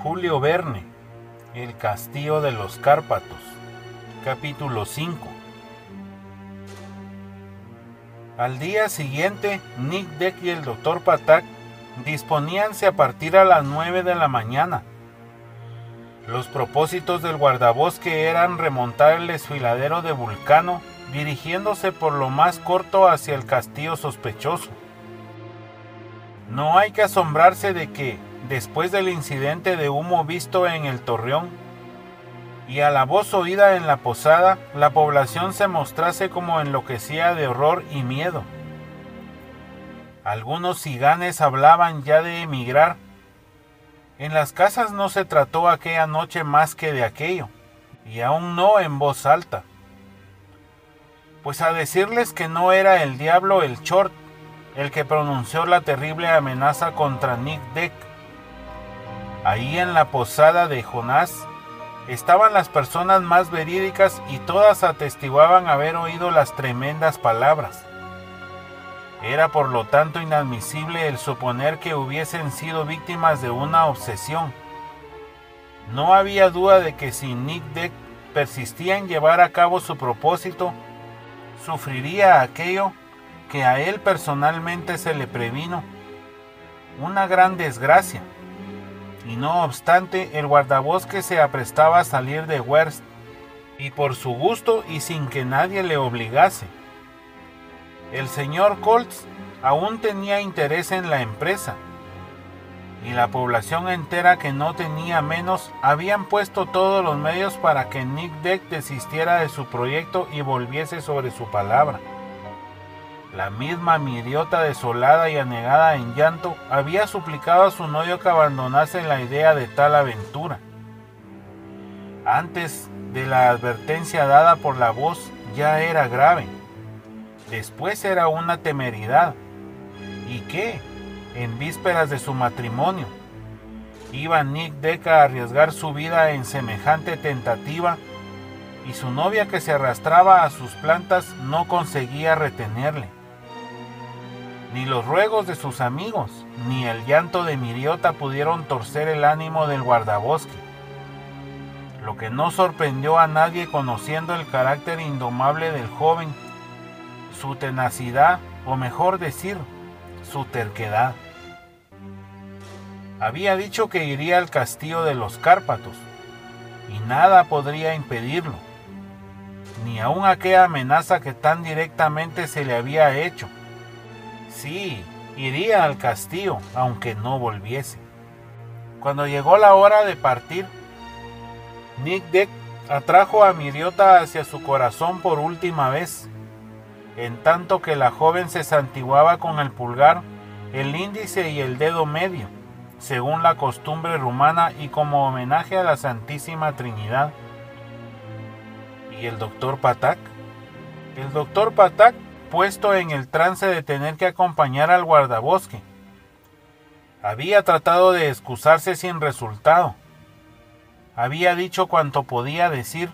Julio Verne, El Castillo de los Cárpatos, capítulo 5. Al día siguiente, Nic Deck y el Dr. Patak disponíanse a partir a las 9 de la mañana. Los propósitos del guardabosque eran remontar el desfiladero de Vulcano, dirigiéndose por lo más corto hacia el castillo sospechoso. No hay que asombrarse de que, después del incidente de humo visto en el Torreón, y a la voz oída en la posada, la población se mostrase como enloquecida de horror y miedo. Algunos ciganes hablaban ya de emigrar. En las casas no se trató aquella noche más que de aquello, y aún no en voz alta. Pues a decirles que no era el diablo el Chort el que pronunció la terrible amenaza contra Nic Deck. Ahí en la posada de Jonás estaban las personas más verídicas y todas atestiguaban haber oído las tremendas palabras. Era por lo tanto inadmisible el suponer que hubiesen sido víctimas de una obsesión. No había duda de que si Nic Deck persistía en llevar a cabo su propósito, sufriría aquello que a él personalmente se le previno, una gran desgracia. Y no obstante, el guardabosque se aprestaba a salir de Wurst, y por su gusto y sin que nadie le obligase. El señor Colts aún tenía interés en la empresa, y la población entera, que no tenía menos, habían puesto todos los medios para que Nic Deck desistiera de su proyecto y volviese sobre su palabra. La misma Miriota, desolada y anegada en llanto, había suplicado a su novio que abandonase la idea de tal aventura. Antes de la advertencia dada por la voz ya era grave. Después era una temeridad. ¿Y qué? En vísperas de su matrimonio, ¿iba Nic Deck a arriesgar su vida en semejante tentativa? Y su novia, que se arrastraba a sus plantas, no conseguía retenerle. Ni los ruegos de sus amigos, ni el llanto de Miriota pudieron torcer el ánimo del guardabosque. Lo que no sorprendió a nadie, conociendo el carácter indomable del joven, su tenacidad, o mejor decir, su terquedad. Había dicho que iría al castillo de los Cárpatos, y nada podría impedirlo, ni aun aquella amenaza que tan directamente se le había hecho. Sí, iría al castillo, aunque no volviese. Cuando llegó la hora de partir, Nic Deck atrajo a Miriota hacia su corazón por última vez, en tanto que la joven se santiguaba con el pulgar, el índice y el dedo medio, según la costumbre rumana y como homenaje a la Santísima Trinidad. ¿Y el Dr. Patak? El Dr. Patak, puesto en el trance de tener que acompañar al guardabosque, había tratado de excusarse sin resultado. Había dicho cuanto podía decir,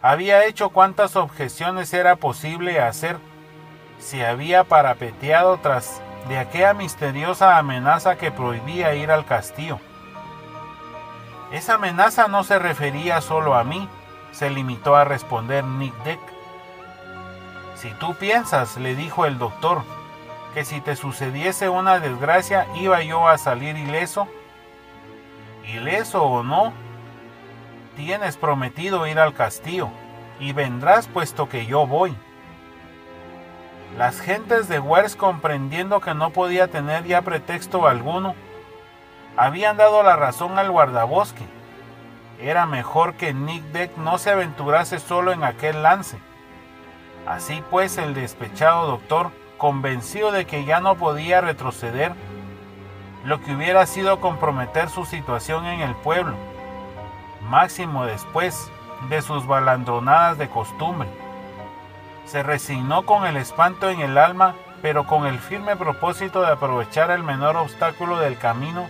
había hecho cuantas objeciones era posible hacer, se había parapeteado tras de aquella misteriosa amenaza que prohibía ir al castillo. Esa amenaza no se refería solo a mí, se limitó a responder Nic Deck. Si tú piensas, le dijo el doctor, que si te sucediese una desgracia iba yo a salir ileso, ileso o no, tienes prometido ir al castillo, y vendrás puesto que yo voy. Las gentes de Wurst, comprendiendo que no podía tener ya pretexto alguno, habían dado la razón al guardabosque. Era mejor que Nic Deck no se aventurase solo en aquel lance. Así pues, el despechado doctor, convencido de que ya no podía retroceder, lo que hubiera sido comprometer su situación en el pueblo, máximo después de sus balandronadas de costumbre, se resignó con el espanto en el alma, pero con el firme propósito de aprovechar el menor obstáculo del camino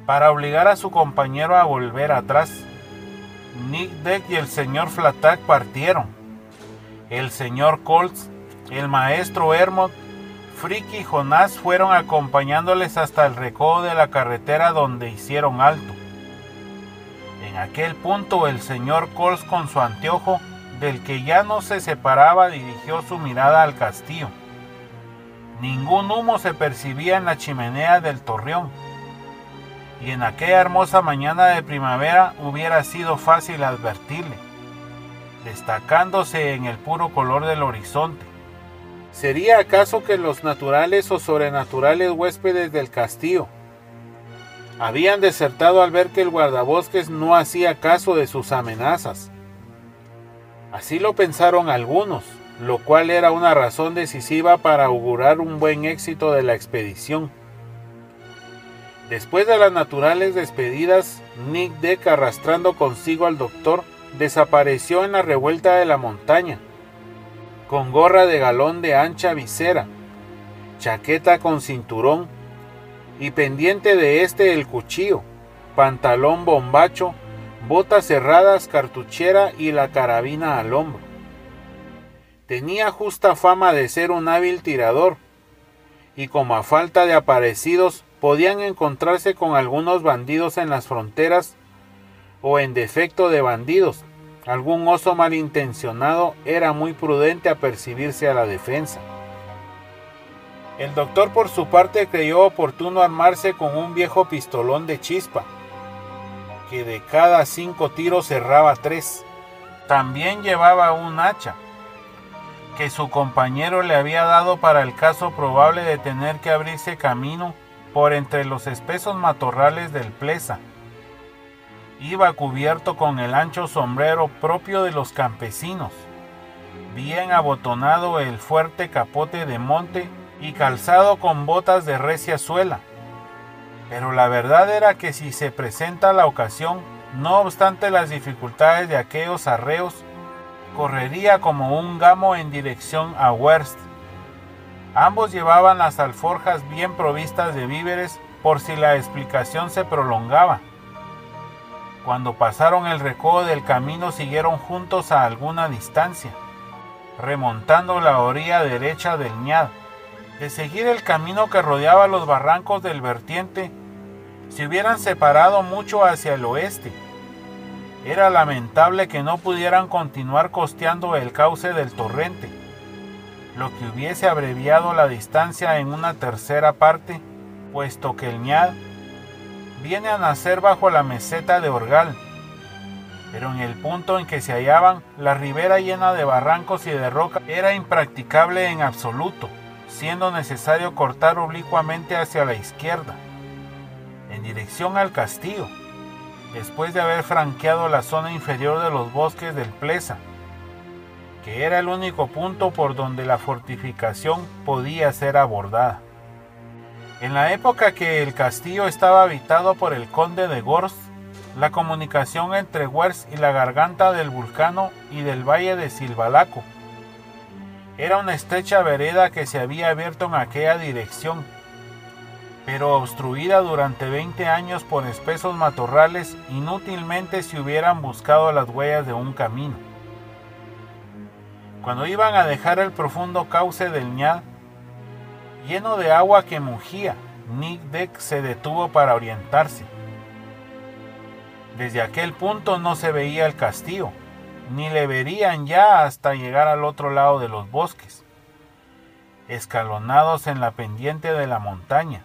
para obligar a su compañero a volver atrás. Nic Deck y el señor Patak partieron. El señor Colts, el maestro Hermod, Frick y Jonás fueron acompañándoles hasta el recodo de la carretera, donde hicieron alto. En aquel punto el señor Coles, con su anteojo, del que ya no se separaba, dirigió su mirada al castillo. Ningún humo se percibía en la chimenea del torreón, y en aquella hermosa mañana de primavera hubiera sido fácil advertirle, destacándose en el puro color del horizonte. ¿Sería acaso que los naturales o sobrenaturales huéspedes del castillo habían desertado al ver que el guardabosques no hacía caso de sus amenazas? Así lo pensaron algunos, lo cual era una razón decisiva para augurar un buen éxito de la expedición. Después de las naturales despedidas, Nic Deck, arrastrando consigo al doctor, desapareció en la revuelta de la montaña, con gorra de galón de ancha visera, chaqueta con cinturón, y pendiente de este el cuchillo, pantalón bombacho, botas cerradas, cartuchera y la carabina al hombro. Tenía justa fama de ser un hábil tirador, y como a falta de aparecidos podían encontrarse con algunos bandidos en las fronteras, o en defecto de bandidos, algún oso malintencionado era muy prudente apercibirse a la defensa. El doctor por su parte creyó oportuno armarse con un viejo pistolón de chispa, que de cada 5 tiros cerraba 3. También llevaba un hacha, que su compañero le había dado para el caso probable de tener que abrirse camino por entre los espesos matorrales del Plesa. Iba cubierto con el ancho sombrero propio de los campesinos, bien abotonado el fuerte capote de monte y calzado con botas de recia suela. Pero la verdad era que si se presenta la ocasión, no obstante las dificultades de aquellos arreos, correría como un gamo en dirección a Werst. Ambos llevaban las alforjas bien provistas de víveres por si la explicación se prolongaba. Cuando pasaron el recodo del camino, siguieron juntos a alguna distancia, remontando la orilla derecha del Ñad. De seguir el camino que rodeaba los barrancos del vertiente, se hubieran separado mucho hacia el oeste. Era lamentable que no pudieran continuar costeando el cauce del torrente, lo que hubiese abreviado la distancia en una tercera parte, puesto que el Ñad viene a nacer bajo la meseta de Orgal, pero en el punto en que se hallaban, la ribera llena de barrancos y de roca era impracticable en absoluto, siendo necesario cortar oblicuamente hacia la izquierda, en dirección al castillo, después de haber franqueado la zona inferior de los bosques del Plesa, que era el único punto por donde la fortificación podía ser abordada. En la época que el castillo estaba habitado por el conde de Gorst, la comunicación entre Werst y la garganta del Vulcano y del valle de Silvalaco era una estrecha vereda que se había abierto en aquella dirección, pero obstruida durante 20 años por espesos matorrales. Inútilmente se hubieran buscado las huellas de un camino. Cuando iban a dejar el profundo cauce del Ñad, lleno de agua que mugía, Nic Deck se detuvo para orientarse. Desde aquel punto no se veía el castillo, ni le verían ya hasta llegar al otro lado de los bosques, escalonados en la pendiente de la montaña,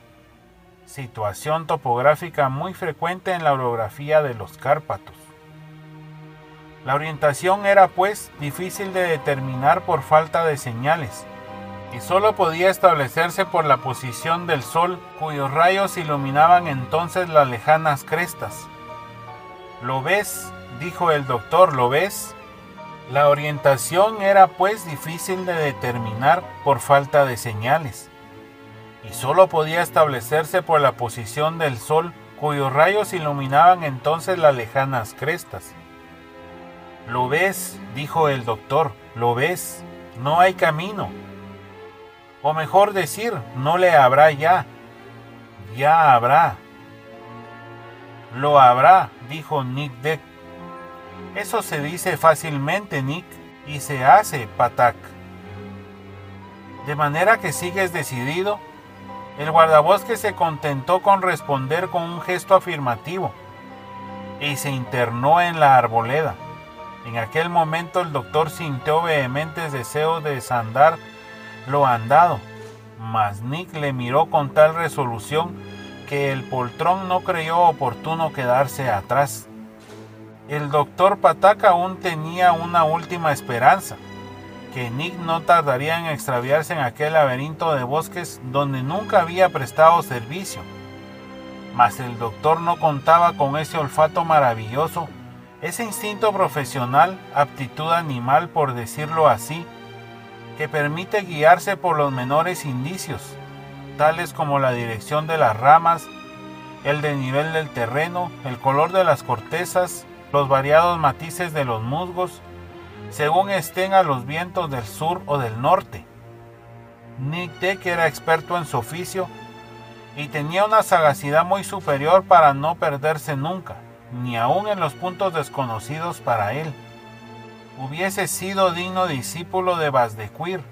situación topográfica muy frecuente en la orografía de los Cárpatos. La orientación era, pues, difícil de determinar por falta de señales, y solo podía establecerse por la posición del sol, cuyos rayos iluminaban entonces las lejanas crestas. ¿Lo ves?, dijo el doctor, ¿lo ves? La orientación era, pues, difícil de determinar por falta de señales, y solo podía establecerse por la posición del sol, cuyos rayos iluminaban entonces las lejanas crestas. ¿Lo ves?, dijo el doctor, ¿lo ves? No hay camino. O mejor decir, no le habrá ya. Ya habrá. Lo habrá, dijo Nic Deck. Eso se dice fácilmente, Nic, y se hace, Patak. De manera que sigues decidido. El guardabosques se contentó con responder con un gesto afirmativo, y se internó en la arboleda. En aquel momento el doctor sintió vehementes deseos de desandar lo andado, mas Nick le miró con tal resolución que el poltrón no creyó oportuno quedarse atrás. El doctor Patak aún tenía una última esperanza, que Nick no tardaría en extraviarse en aquel laberinto de bosques donde nunca había prestado servicio. Mas el doctor no contaba con ese olfato maravilloso, ese instinto profesional, aptitud animal por decirlo así, que permite guiarse por los menores indicios, tales como la dirección de las ramas, el desnivel del terreno, el color de las cortezas, los variados matices de los musgos, según estén a los vientos del sur o del norte. Nick Deck era experto en su oficio y tenía una sagacidad muy superior para no perderse nunca, ni aun en los puntos desconocidos para él. Hubiese sido digno discípulo de Basdequir,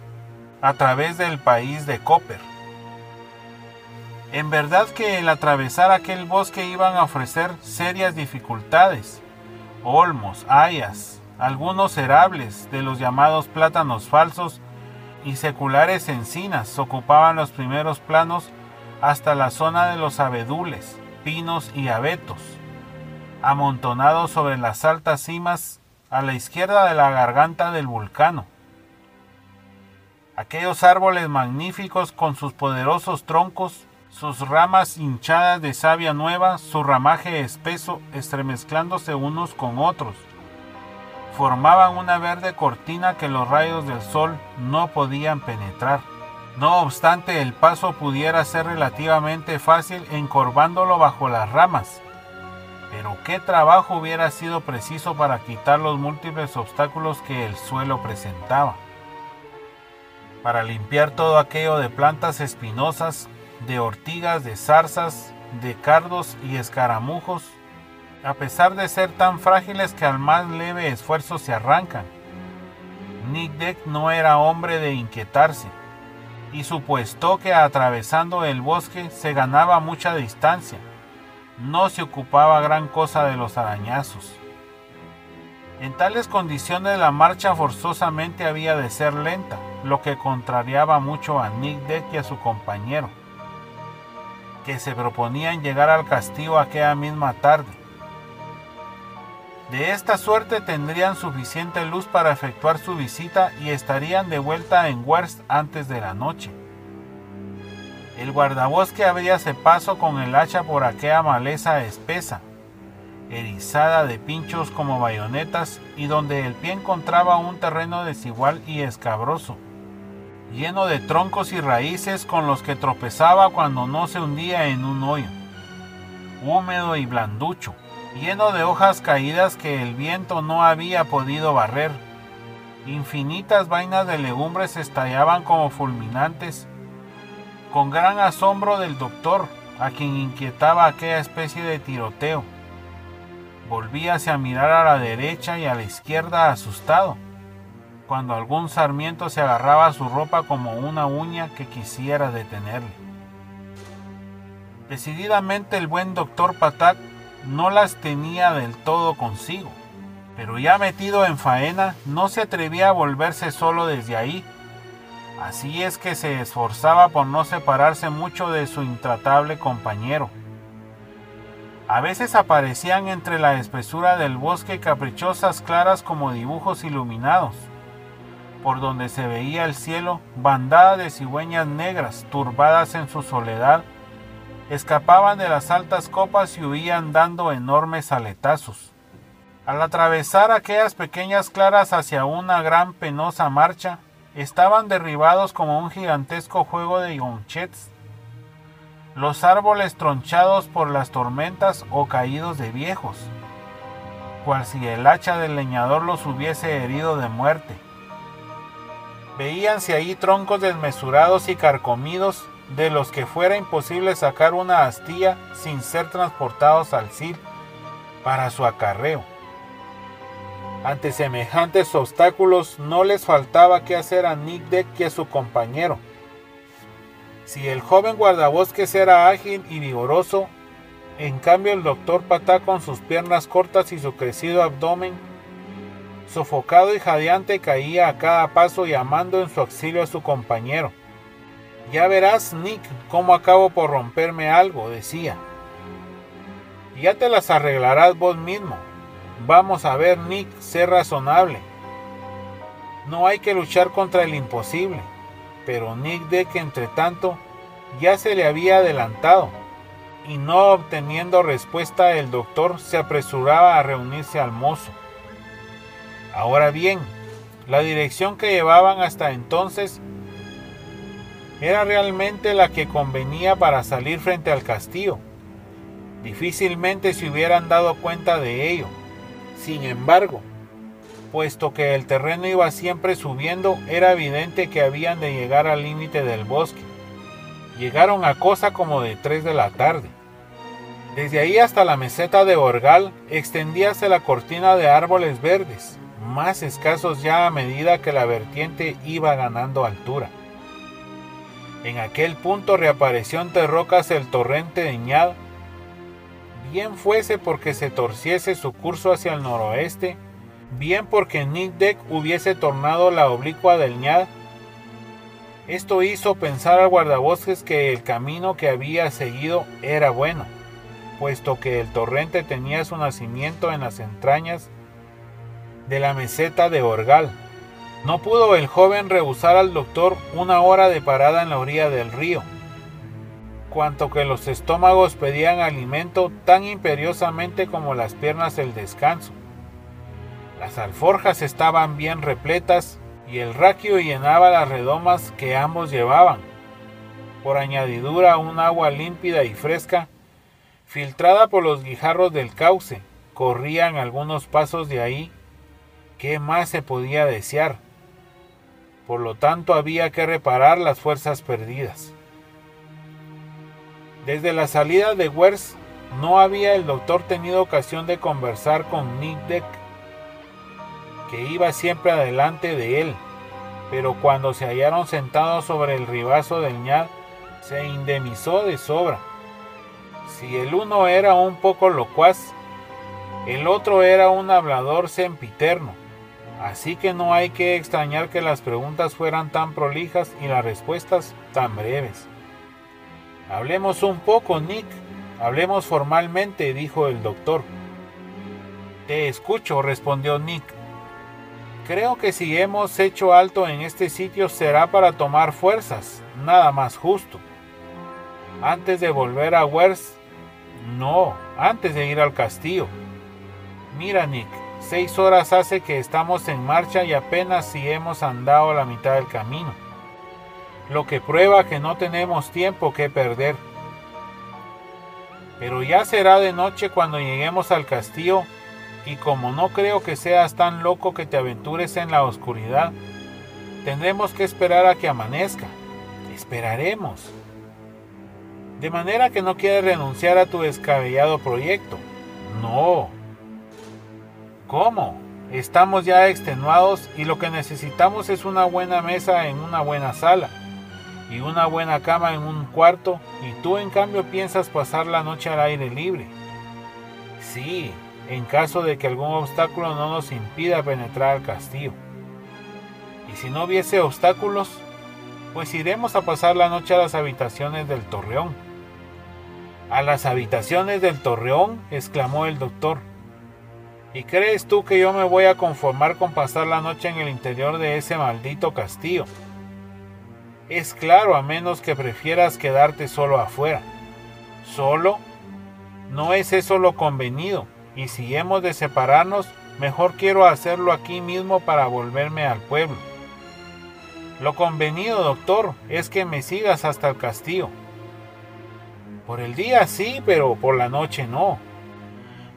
a través del país de Copper. En verdad que el atravesar aquel bosque iban a ofrecer serias dificultades. Olmos, hayas, algunos erables de los llamados plátanos falsos y seculares encinas ocupaban los primeros planos hasta la zona de los abedules, pinos y abetos, amontonados sobre las altas cimas a la izquierda de la garganta del Vulcano. Aquellos árboles magníficos con sus poderosos troncos, sus ramas hinchadas de savia nueva, su ramaje espeso estremezclándose unos con otros, formaban una verde cortina que los rayos del sol no podían penetrar. No obstante, el paso pudiera ser relativamente fácil encorvándolo bajo las ramas, pero qué trabajo hubiera sido preciso para quitar los múltiples obstáculos que el suelo presentaba. Para limpiar todo aquello de plantas espinosas, de ortigas, de zarzas, de cardos y escaramujos, a pesar de ser tan frágiles que al más leve esfuerzo se arrancan. Nick Deck no era hombre de inquietarse, y supuesto que atravesando el bosque se ganaba mucha distancia. No se ocupaba gran cosa de los arañazos. En tales condiciones la marcha forzosamente había de ser lenta, lo que contrariaba mucho a Nick Deck y a su compañero, que se proponían llegar al castillo aquella misma tarde. De esta suerte tendrían suficiente luz para efectuar su visita y estarían de vuelta en Werst antes de la noche. El guardabosque abríase paso con el hacha por aquella maleza espesa, erizada de pinchos como bayonetas, y donde el pie encontraba un terreno desigual y escabroso, lleno de troncos y raíces con los que tropezaba cuando no se hundía en un hoyo, húmedo y blanducho, lleno de hojas caídas que el viento no había podido barrer. Infinitas vainas de legumbres estallaban como fulminantes. Con gran asombro del doctor, a quien inquietaba aquella especie de tiroteo, volvíase a mirar a la derecha y a la izquierda asustado, cuando algún sarmiento se agarraba a su ropa como una uña que quisiera detenerle. Decididamente el buen doctor Patak no las tenía del todo consigo, pero ya metido en faena no se atrevía a volverse solo desde ahí. Así es que se esforzaba por no separarse mucho de su intratable compañero. A veces aparecían entre la espesura del bosque caprichosas claras como dibujos iluminados, por donde se veía el cielo. Bandadas de cigüeñas negras, turbadas en su soledad, escapaban de las altas copas y huían dando enormes aletazos. Al atravesar aquellas pequeñas claras hacia una gran penosa marcha, estaban derribados como un gigantesco juego de jonchets, los árboles tronchados por las tormentas o caídos de viejos, cual si el hacha del leñador los hubiese herido de muerte. Veíanse allí troncos desmesurados y carcomidos, de los que fuera imposible sacar una astilla sin ser transportados al Sil para su acarreo. Ante semejantes obstáculos no les faltaba qué hacer a Nick Deck y a su compañero. Si el joven guardabosques era ágil y vigoroso, En cambio el doctor Patá, con sus piernas cortas y su crecido abdomen, sofocado y jadeante, caía a cada paso llamando en su auxilio a su compañero. «Ya verás, Nick, cómo acabo por romperme algo», decía. «Ya te las arreglarás vos mismo. Vamos a ver, Nick, sé razonable. No hay que luchar contra el imposible». Pero Nick Deck, entre tanto, ya se le había adelantado, y no obteniendo respuesta, el doctor se apresuraba a reunirse al mozo. Ahora bien, la dirección que llevaban hasta entonces era realmente la que convenía para salir frente al castillo. Difícilmente se hubieran dado cuenta de ello. Sin embargo, puesto que el terreno iba siempre subiendo, era evidente que habían de llegar al límite del bosque. Llegaron a cosa como de 3 de la tarde. Desde ahí hasta la meseta de Orgal extendíase la cortina de árboles verdes, más escasos ya a medida que la vertiente iba ganando altura. En aquel punto reapareció entre rocas el torrente de Ñad, bien fuese porque se torciese su curso hacia el noroeste, bien porque Nick Deck hubiese tornado la oblicua del Ñad. Esto hizo pensar al guardabosques que el camino que había seguido era bueno, puesto que el torrente tenía su nacimiento en las entrañas de la meseta de Orgal. No pudo el joven rehusar al doctor una hora de parada en la orilla del río, cuanto que los estómagos pedían alimento tan imperiosamente como las piernas el descanso. Las alforjas estaban bien repletas y el raquio llenaba las redomas que ambos llevaban. Por añadidura, un agua límpida y fresca, filtrada por los guijarros del cauce, corrían algunos pasos de ahí. ¿Qué más se podía desear? Por lo tanto, había que reparar las fuerzas perdidas. Desde la salida de Wers no había el doctor tenido ocasión de conversar con Nick Deck, que iba siempre adelante de él, pero cuando se hallaron sentados sobre el ribazo del Ñad, se indemnizó de sobra. Si el uno era un poco locuaz, el otro era un hablador sempiterno, así que no hay que extrañar que las preguntas fueran tan prolijas y las respuestas tan breves. «Hablemos un poco, Nick, hablemos formalmente», dijo el doctor. «Te escucho», respondió Nick. «Creo que si hemos hecho alto en este sitio será para tomar fuerzas, nada más justo. Antes de volver a Wers, no, antes de ir al castillo. Mira, Nick, 6 horas hace que estamos en marcha y apenas si hemos andado la mitad del camino, lo que prueba que no tenemos tiempo que perder. Pero ya será de noche cuando lleguemos al castillo, y como no creo que seas tan loco que te aventures en la oscuridad, tendremos que esperar a que amanezca. Esperaremos. De manera que no quieres renunciar a tu descabellado proyecto». «No». «¿Cómo? Estamos ya extenuados y lo que necesitamos es una buena mesa en una buena sala y una buena cama en un cuarto, y tú en cambio piensas pasar la noche al aire libre». «Sí, en caso de que algún obstáculo no nos impida penetrar al castillo. Y si no hubiese obstáculos, pues iremos a pasar la noche a las habitaciones del Torreón». «¿A las habitaciones del Torreón?», exclamó el doctor. «¿Y crees tú que yo me voy a conformar con pasar la noche en el interior de ese maldito castillo? Es claro, a menos que prefieras quedarte solo afuera». «¿Solo? No es eso lo convenido, y si hemos de separarnos, mejor quiero hacerlo aquí mismo para volverme al pueblo». «Lo convenido, doctor, es que me sigas hasta el castillo». «Por el día sí, pero por la noche no».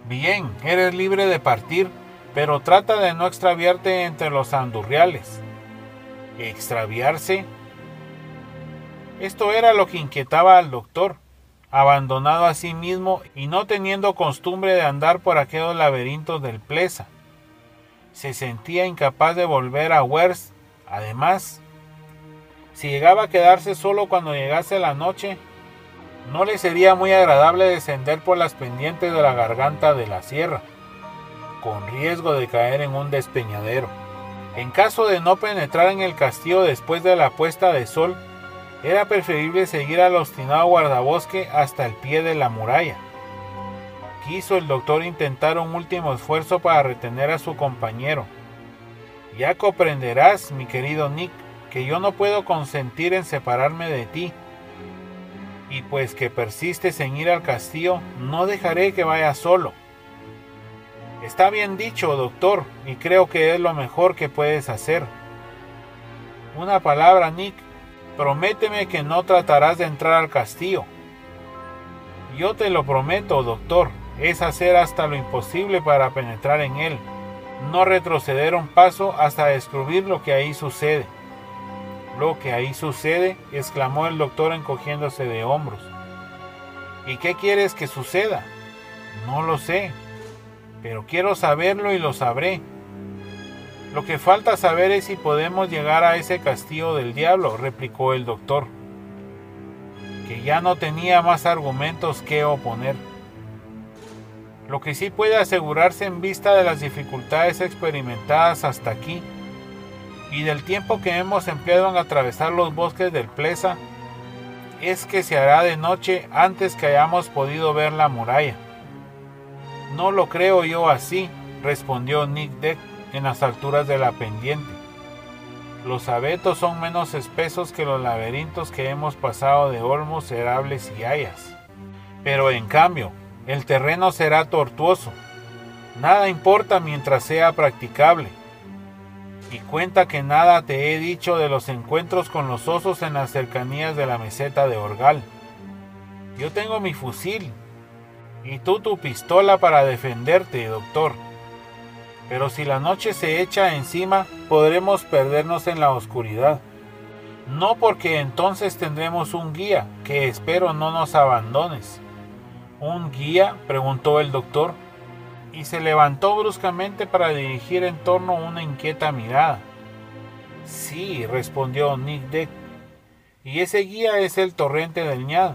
«Bien, eres libre de partir, pero trata de no extraviarte entre los andurriales». ¿Extraviarse? Esto era lo que inquietaba al doctor, abandonado a sí mismo y no teniendo costumbre de andar por aquellos laberintos del Plesa. Se sentía incapaz de volver a Wers. Además, si llegaba a quedarse solo cuando llegase la noche, No le sería muy agradable descender por las pendientes de la garganta de la sierra, con riesgo de caer en un despeñadero. En caso de no penetrar en el castillo después de la puesta de sol, era preferible seguir al obstinado guardabosque hasta el pie de la muralla. Quiso el doctor intentar un último esfuerzo para retener a su compañero. Ya comprenderás, mi querido Nick, que yo no puedo consentir en separarme de ti. Y pues que persistes en ir al castillo, no dejaré que vayas solo. Está bien dicho, doctor, y creo que es lo mejor que puedes hacer. Una palabra, Nick. Prométeme que no tratarás de entrar al castillo. Yo te lo prometo, doctor. Es hacer hasta lo imposible para penetrar en él. No retroceder un paso hasta descubrir lo que ahí sucede. Lo que ahí sucede, exclamó el doctor encogiéndose de hombros. ¿Y qué quieres que suceda? No lo sé, pero quiero saberlo y lo sabré. Lo que falta saber es si podemos llegar a ese castillo del diablo, replicó el doctor, que ya no tenía más argumentos que oponer. Lo que sí puede asegurarse en vista de las dificultades experimentadas hasta aquí y del tiempo que hemos empleado en atravesar los bosques del Plesa, es que se hará de noche antes que hayamos podido ver la muralla. No lo creo yo así, respondió Nick Deck en las alturas de la pendiente. Los abetos son menos espesos que los laberintos que hemos pasado de olmos, erables y hayas. Pero en cambio, el terreno será tortuoso. Nada importa mientras sea practicable. Y cuenta que nada te he dicho de los encuentros con los osos en las cercanías de la meseta de Orgal. Yo tengo mi fusil y tú tu pistola para defenderte, doctor. Pero si la noche se echa encima, podremos perdernos en la oscuridad. No porque entonces tendremos un guía, que espero no nos abandones. ¿Un guía?, preguntó el doctor, y se levantó bruscamente para dirigir en torno una inquieta mirada. Sí, respondió Nick Deck, y ese guía es el torrente del Ñad.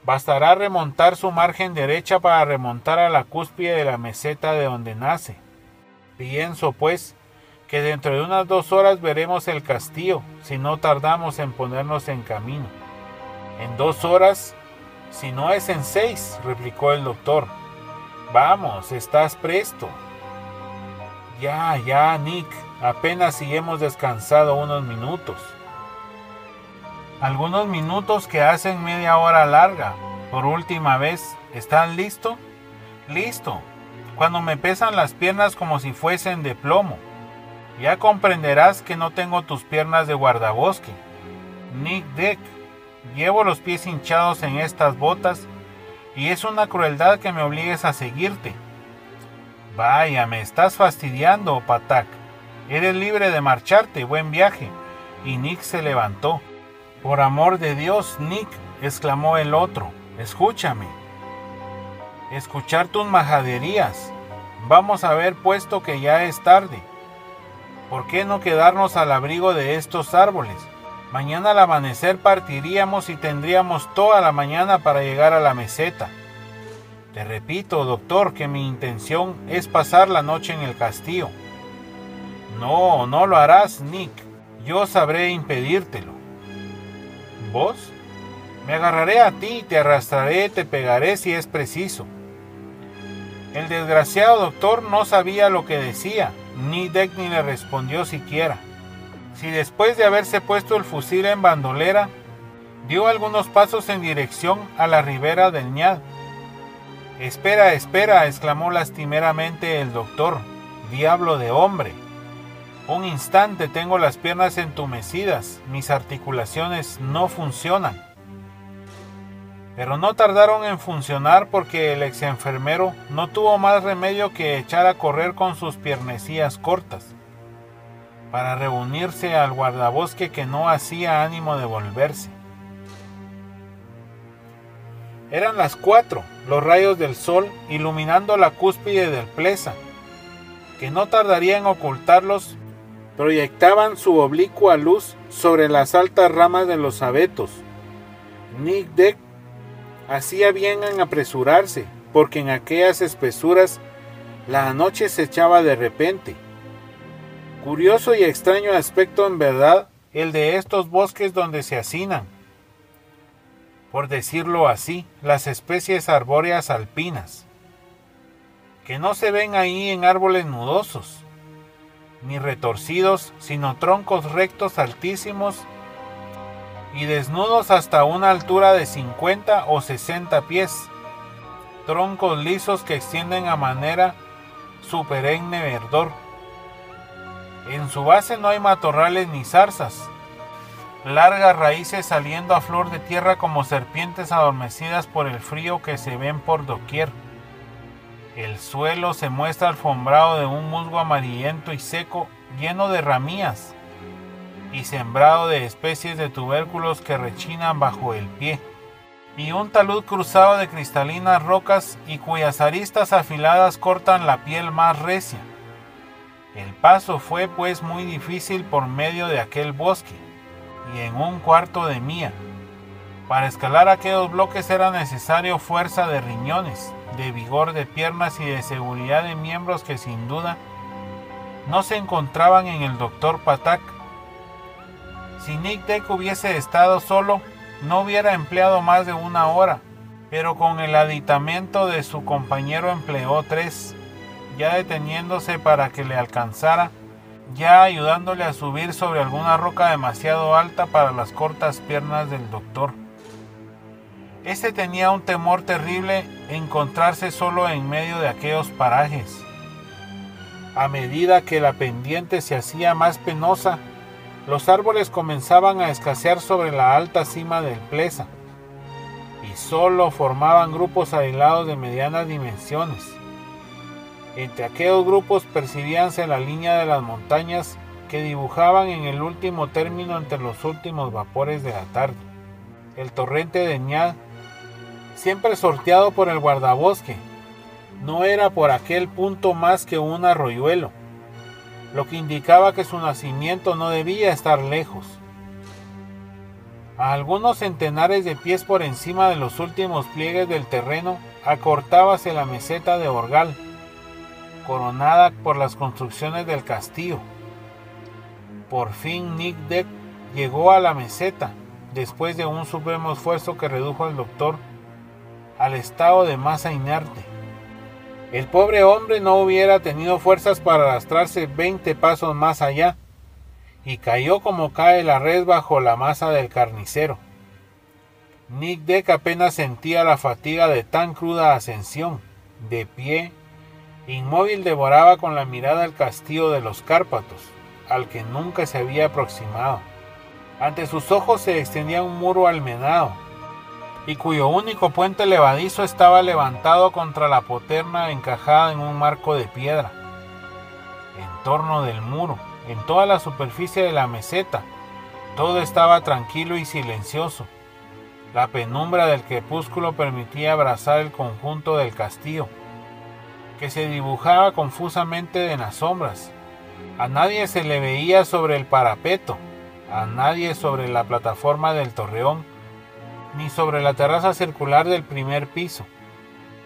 Bastará remontar su margen derecha para remontar a la cúspide de la meseta de donde nace. Pienso, pues, que dentro de unas 2 horas veremos el castillo, si no tardamos en ponernos en camino. En 2 horas, si no es en 6, replicó el doctor. Vamos, estás presto. Ya, Nick, apenas si hemos descansado unos minutos. Algunos minutos que hacen media hora larga. Por última vez, ¿estás listo? Listo. Cuando me pesan las piernas como si fuesen de plomo. Ya comprenderás que no tengo tus piernas de guardabosque. Nick Deck, llevo los pies hinchados en estas botas y es una crueldad que me obligues a seguirte. Vaya, me estás fastidiando, Patak. Eres libre de marcharte, buen viaje. Y Nick se levantó. Por amor de Dios, Nick, exclamó el otro, escúchame. Escuchar tus majaderías. Vamos a ver, puesto que ya es tarde. ¿Por qué no quedarnos al abrigo de estos árboles? Mañana al amanecer partiríamos y tendríamos toda la mañana para llegar a la meseta. Te repito, doctor, que mi intención es pasar la noche en el castillo. No lo harás, Nick. Yo sabré impedírtelo. ¿Vos? Me agarraré a ti, te arrastraré, te pegaré si es preciso. El desgraciado doctor no sabía lo que decía, ni Deck ni le respondió siquiera. Si después de haberse puesto el fusil en bandolera, dio algunos pasos en dirección a la ribera del Ñad. Espera, exclamó lastimeramente el doctor. Diablo de hombre. Un instante, tengo las piernas entumecidas, mis articulaciones no funcionan. Pero no tardaron en funcionar porque el ex enfermero no tuvo más remedio que echar a correr con sus piernecillas cortas, para reunirse al guardabosque que no hacía ánimo de volverse. Eran las 4, los rayos del sol iluminando la cúspide del Plesa, que no tardaría en ocultarlos, proyectaban su oblicua luz sobre las altas ramas de los abetos. Nick Deck hacía bien en apresurarse, porque en aquellas espesuras la noche se echaba de repente. Curioso y extraño aspecto en verdad el de estos bosques donde se hacinan, por decirlo así, las especies arbóreas alpinas, que no se ven ahí en árboles nudosos, ni retorcidos, sino troncos rectos altísimos y desnudos hasta una altura de 50 o 60 pies, troncos lisos que extienden a manera su perenne verdor. En su base no hay matorrales ni zarzas, largas raíces saliendo a flor de tierra como serpientes adormecidas por el frío que se ven por doquier. El suelo se muestra alfombrado de un musgo amarillento y seco, lleno de ramillas, y sembrado de especies de tubérculos que rechinan bajo el pie, y un talud cruzado de cristalinas rocas y cuyas aristas afiladas cortan la piel más recia. El paso fue pues muy difícil por medio de aquel bosque, y en un cuarto de milla. Para escalar aquellos bloques era necesario fuerza de riñones, de vigor de piernas y de seguridad de miembros que sin duda no se encontraban en el doctor Patak. Si Nic Deck hubiese estado solo, no hubiera empleado más de una hora, pero con el aditamento de su compañero empleó 3, ya deteniéndose para que le alcanzara, ya ayudándole a subir sobre alguna roca demasiado alta para las cortas piernas del doctor. Este tenía un temor terrible encontrarse solo en medio de aquellos parajes. A medida que la pendiente se hacía más penosa, los árboles comenzaban a escasear sobre la alta cima del Plesa, y solo formaban grupos aislados de medianas dimensiones. Entre aquellos grupos percibíanse la línea de las montañas que dibujaban en el último término entre los últimos vapores de la tarde. El torrente de Ñad, siempre sorteado por el guardabosque, no era por aquel punto más que un arroyuelo, lo que indicaba que su nacimiento no debía estar lejos. A algunos centenares de pies por encima de los últimos pliegues del terreno acortábase la meseta de Orgal, coronada por las construcciones del castillo. Por fin Nic Deck llegó a la meseta, después de un supremo esfuerzo que redujo al doctor al estado de masa inerte. El pobre hombre no hubiera tenido fuerzas para arrastrarse 20 pasos más allá, y cayó como cae la res bajo la masa del carnicero. Nic Deck apenas sentía la fatiga de tan cruda ascensión. De pie, inmóvil, devoraba con la mirada el castillo de los Cárpatos, al que nunca se había aproximado. Ante sus ojos se extendía un muro almenado, y cuyo único puente levadizo estaba levantado contra la poterna encajada en un marco de piedra. En torno del muro, en toda la superficie de la meseta, todo estaba tranquilo y silencioso. La penumbra del crepúsculo permitía abrazar el conjunto del castillo, que se dibujaba confusamente en las sombras. A nadie se le veía sobre el parapeto, a nadie sobre la plataforma del torreón, ni sobre la terraza circular del primer piso.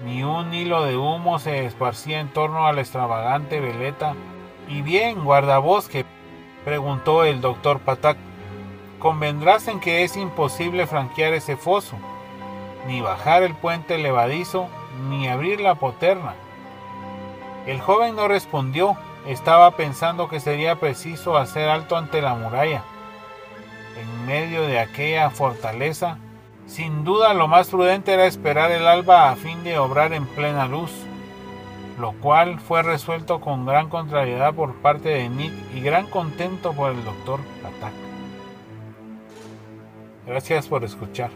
Ni un hilo de humo se esparcía en torno a la extravagante veleta. «¿Y bien, guardabosque?», preguntó el doctor Patak. «Convendrás en que es imposible franquear ese foso, ni bajar el puente levadizo, ni abrir la poterna». El joven no respondió. Estaba pensando que sería preciso hacer alto ante la muralla. En medio de aquella fortaleza, sin duda lo más prudente era esperar el alba a fin de obrar en plena luz, lo cual fue resuelto con gran contrariedad por parte de Nic y gran contento por el doctor Patak. Gracias por escuchar.